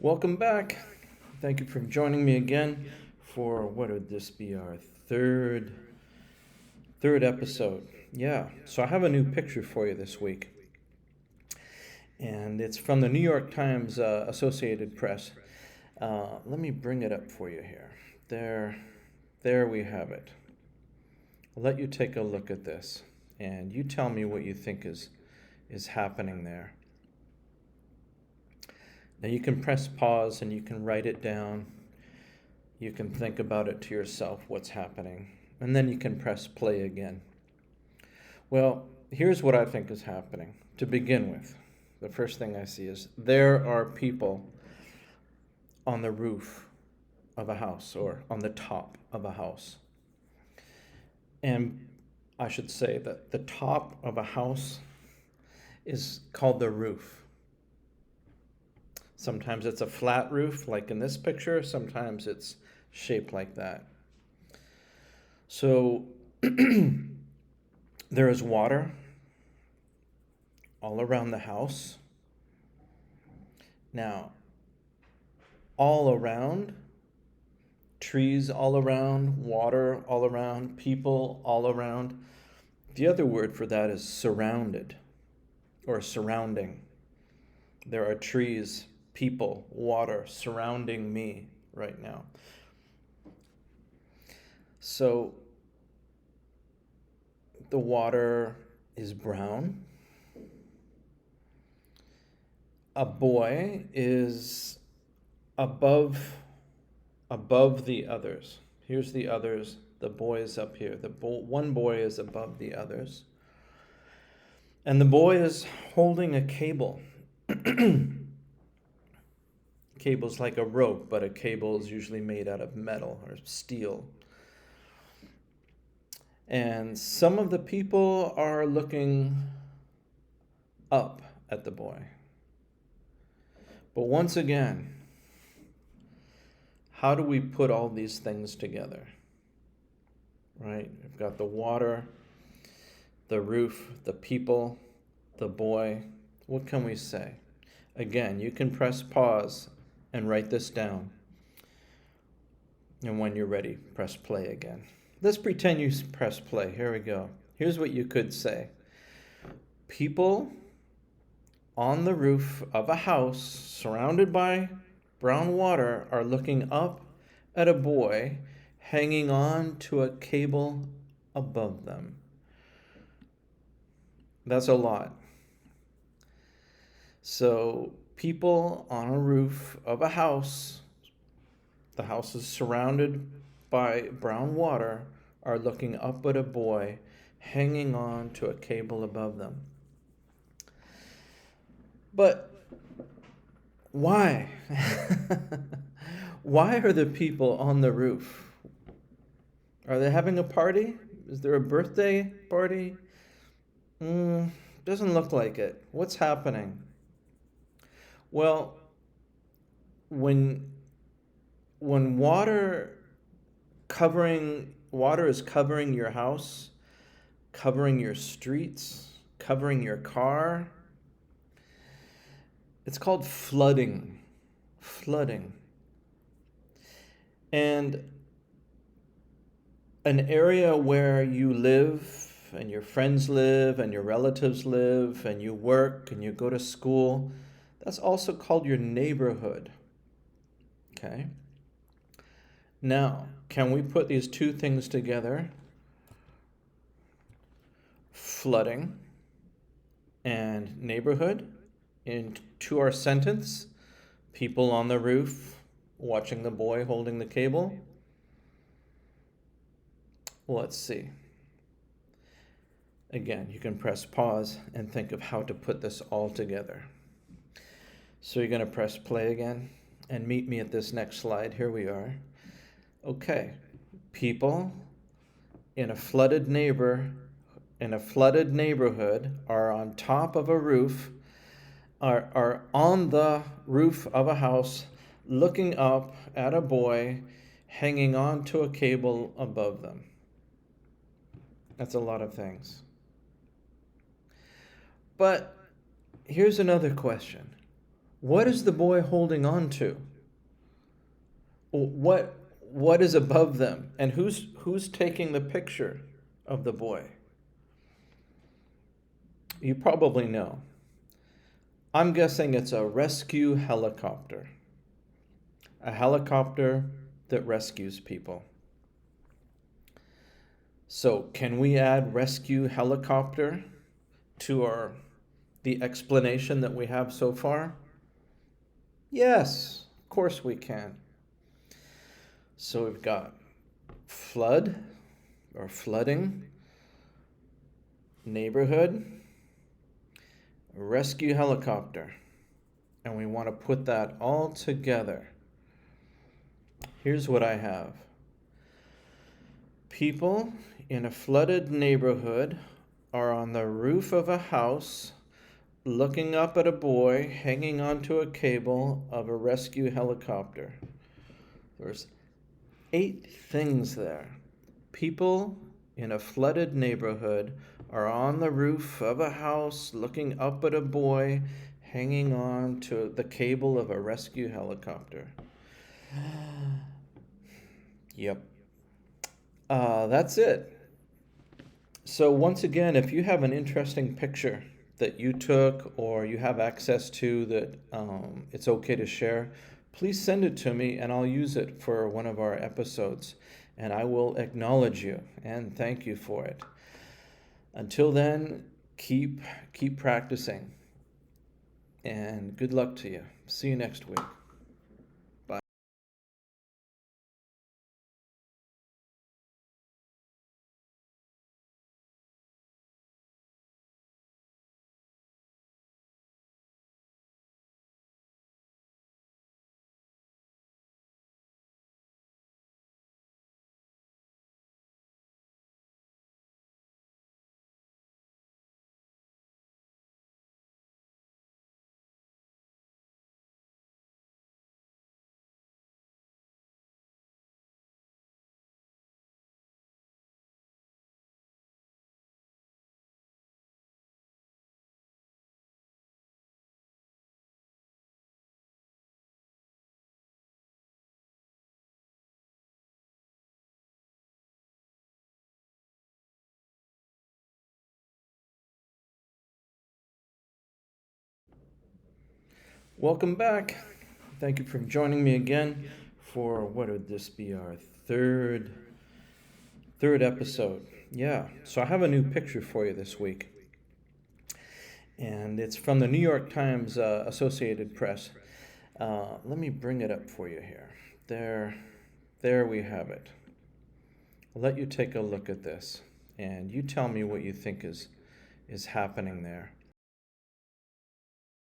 Welcome back. Thank you for joining me again for what would this be our third episode. Yeah. So I have a new picture for you this week, and it's from the New York Times Associated Press. Let me bring it up for you here. There we have it. I'll let you take a look at this, and you tell me what you think is happening there. Now you can press pause and you can write it down. You can think about it to yourself, what's happening. And then you can press play again. Well, here's what I think is happening. To begin with, the first thing I see is there are people on the roof of a house or on the top of a house. And I should say that the top of a house is called the roof. Sometimes it's a flat roof, like in this picture. Sometimes it's shaped like that. So there is water all around the house. Now, all around, trees all around, water all around, people all around. The other word for that is surrounded or surrounding. There are trees, people, water surrounding me right now. So the water is brown. A boy is above the others. Here's the others. The boy is up here. One boy is above the others. And the boy is holding a cable. Cable's like a rope, but a cable is usually made out of metal or steel. And some of the people are looking up at the boy. But once again, how do we put all these things together? Right? We've got the water, the roof, the people, the boy. What can we say? Again, you can press pause and write this down. And when you're ready, press play again. Let's pretend you press play. Here we go. Here's what you could say. People on the roof of a house surrounded by brown water are looking up at a boy hanging on to a cable above them. That's a lot. So people on a roof of a house, the house is surrounded by brown water, are looking up at a boy hanging on to a cable above them. But why? Why are the people on the roof? Are they having a party? Is there a birthday party? Doesn't look like it. What's happening? Well, when water is covering your house, covering your streets, covering your car, it's called flooding. Flooding. And an area where you live and your friends live and your relatives live and you work and you go to school, that's also called your neighborhood. Okay? Now, can we put these two things together? Flooding and neighborhood into our sentence. People on the roof watching the boy holding the cable. Well, let's see. Again, you can press pause and think of how to put this all together. So you're going to press play again and meet me at this next slide. Here we are. Okay, people in a flooded neighborhood are on top of a roof, are on the roof of a house looking up at a boy hanging on to a cable above them. That's a lot of things. But here's another question. What is the boy holding on to? What is above them? And who's taking the picture of the boy? You probably know. I'm guessing it's a rescue helicopter. A helicopter that rescues people. So, can we add rescue helicopter to the explanation that we have so far? Yes, of course we can. So we've got flood or flooding, neighborhood, rescue helicopter, and we want to put that all together. Here's what I have. People in a flooded neighborhood are on the roof of a house looking up at a boy hanging onto a cable of a rescue helicopter. There's 8 things there. People in a flooded neighborhood are on the roof of a house looking up at a boy hanging on to the cable of a rescue helicopter. Yep. That's it. So once again, if you have an interesting picture that you took or you have access to that it's okay to share, please send it to me and I'll use it for one of our episodes. And I will acknowledge you and thank you for it. Until then, keep practicing. And good luck to you. See you next week. Bye. Welcome back. Thank you for joining me again for what would this be, our third episode. Yeah. So I have a new picture for you this week. And it's from the New York Times Associated Press. Let me bring it up for you here. There we have it. I'll let you take a look at this, and you tell me what you think is happening there.